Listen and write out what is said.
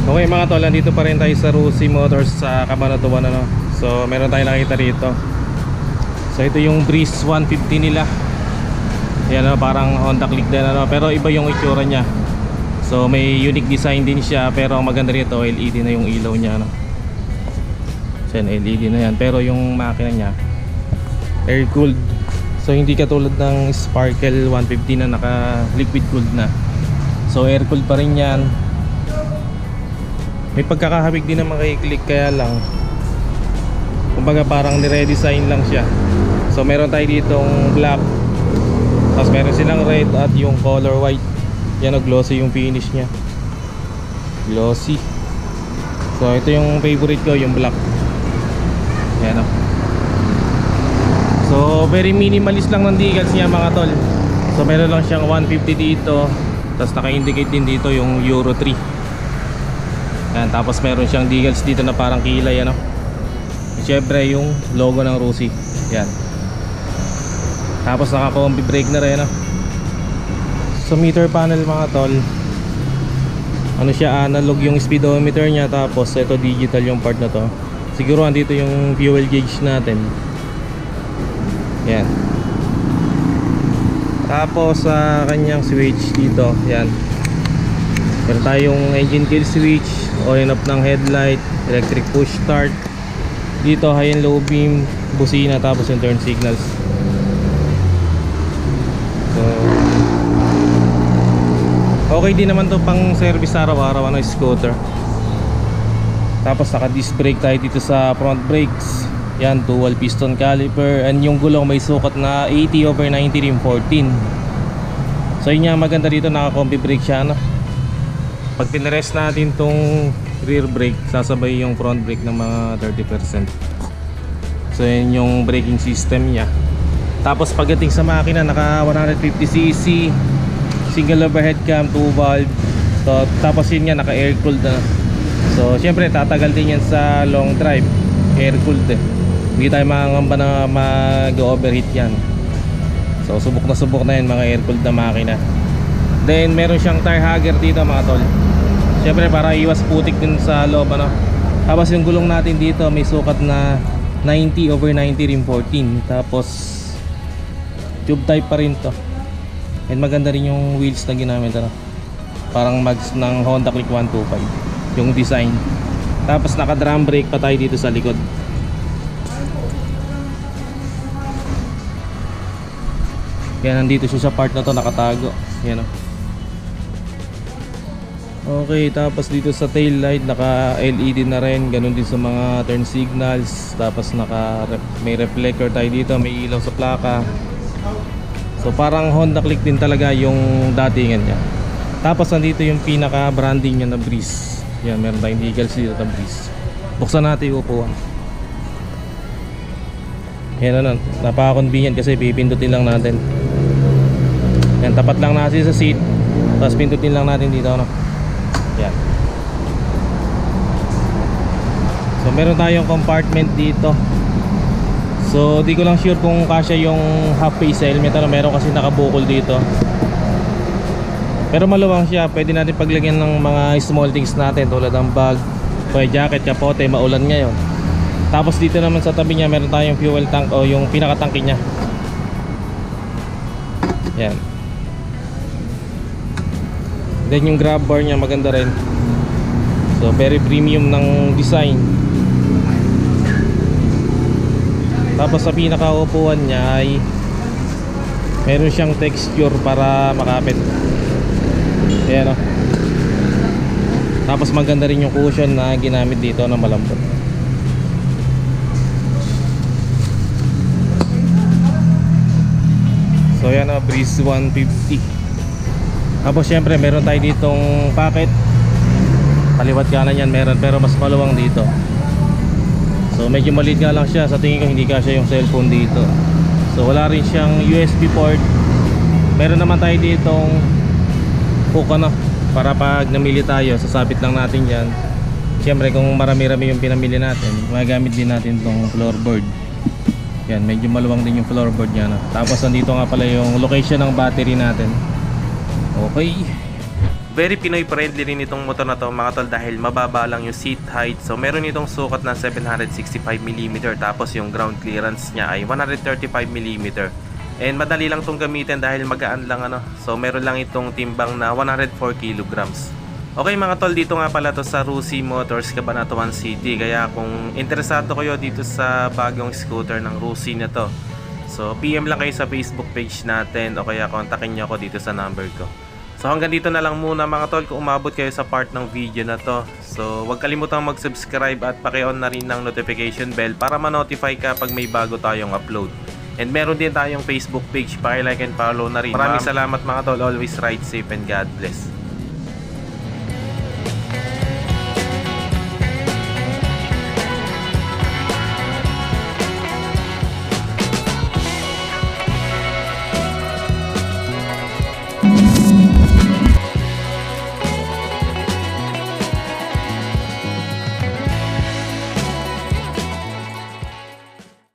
Okay mga tol, nandito pa rin tayo sa Rusi Motors sa Cabanatuan, ano. So meron tayong nakita rito. So ito yung Breeze 150 nila. Yan, ano, parang Honda Click din, ano, pero iba yung itsura niya. So may unique design din siya, pero ang maganda rito LED na yung ilaw niya, ano. So yan, LED na yan, pero yung makina niya air cooled. So hindi katulad ng Sparkle 150 na naka liquid cooled na. So air cooled pa rin yan. May pagkakahabig din naman kay Click, kaya lang kumbaga parang niredesign lang siya. So meron tayo ditong black, tapos meron silang red at yung color white. Yan o, glossy yung finish nya, glossy. So ito yung favorite ko, yung black. Yan o. So very minimalist lang ng decals niya mga tol. So meron lang siyang 150 dito, tapos naka-indicate din dito yung Euro 3. Yan, tapos meron siyang decals dito na parang kilay, ano. Siyempre yung logo ng Rusi. Yan. Tapos naka-combi brake na rin, ano. So meter panel mga tol, ano siya, analog yung speedometer niya, tapos ito digital yung part na to. Siguro andito yung fuel gauge natin. Yan. Tapos sa kanyang switch dito, yan, meron tayong engine kill switch, on and off ng headlight, electric push start. Dito high and low beam, busina, tapos yung turn signals. So okay din naman to pang service araw-araw, ano, scooter. Tapos naka disc brake tayo dito sa front brakes. Yan, dual piston caliper, and yung gulong may sukat na 80/90 rim 14. So yun nga maganda dito, naka-combi brake siya, no? Pag pinrest natin tong rear brake, sasabay yung front brake ng mga 30%. So yun yung braking system niya. Tapos pagdating sa makina, naka 150cc, single overhead cam, 2 valve. So tapos yun nga, naka air cooled na. So syempre tatagal din yan sa long drive, air cooled eh. Hindi tayo makangamba na mag-overheat yan. So subok na yan, mga air cooled na makina. Then meron siyang tire hugger dito mga tol, syempre para iwas putik din sa loob, ano. Tapos yung gulong natin dito may sukat na 90/90 rim 14. Tapos tube type pa rin to. And maganda rin yung wheels na ginamit, ano. Parang mags ng Honda Click 125 yung design. Tapos naka drum brake pa tayo dito sa likod. Kaya nandito siya sa part na to, nakatago. Yan o. Okay, tapos dito sa tail light naka LED na rin, ganun din sa mga turn signals. Tapos may reflector tayo dito, may ilaw sa plaka. So parang Honda Click din talaga yung datingan niya. Tapos nandito yung pinaka branding niya na Breeze. Yan, meron tayong decals dito na Breeze. Buksan natin yung upuan. Yan, ano, napaka-convenient kasi pipindutin lang natin. Yan, tapat lang natin sa seat, tapos pindutin lang natin dito, ano. Yan. So meron tayong compartment dito. So di ko lang sure kung kasya yung half face helmet, ano. Meron kasi nakabukol dito, pero maluwang siya. Pwede natin paglagyan ng mga small things natin tulad ng bag, jacket, kapote, maulan ngayon. Tapos dito naman sa tabi niya meron tayong fuel tank, o yung pinakatangke niya. Yan. Then yung grab bar niya maganda rin. So very premium ng design. Tapos sa pinakaupuan niya ay meron siyang texture para makapit. Ayan o. Tapos maganda rin yung cushion na ginamit dito na malambot. So yan o, Breeze 150. Tapos syempre meron tayo ditong pocket. Kaliwat kanan yan meron, pero mas maluwang dito. So medyo maliit nga lang siya, sa tingin ko hindi kasya yung cellphone dito. So wala rin siyang USB port. Meron naman tayo ditong hook, ano, para pag namili tayo, sasabit lang natin yan. Syempre kung marami-rami yung pinamili natin, magagamit din natin tong floorboard. Yan, medyo maluwang din yung floorboard niya, no? Tapos nandito nga pala yung location ng battery natin. Okay. very Pinoy friendly rin itong motor na to mga tol, dahil mababa lang yung seat height. So meron itong sukat na 765mm, tapos yung ground clearance niya ay 135mm. And madali lang itong gamitin dahil magaan lang ano. So meron lang itong timbang na 104 kilograms. Okay mga tol, dito nga pala to sa Rusi Motors, Cabanatuan City. Kaya kung interesado kayo dito sa bagong scooter ng Rusi na to, so PM lang kayo sa Facebook page natin o kaya kontakin nyo ako dito sa number ko. So hanggang dito na lang muna mga tol, kung umabot kayo sa part ng video na to. So huwag kalimutang mag-subscribe at paki-on na rin ng notification bell para ma-notify ka pag may bago tayong upload. And meron din tayong Facebook page, paki-like and follow na rin. Maraming salamat mga tol, always ride safe and God bless.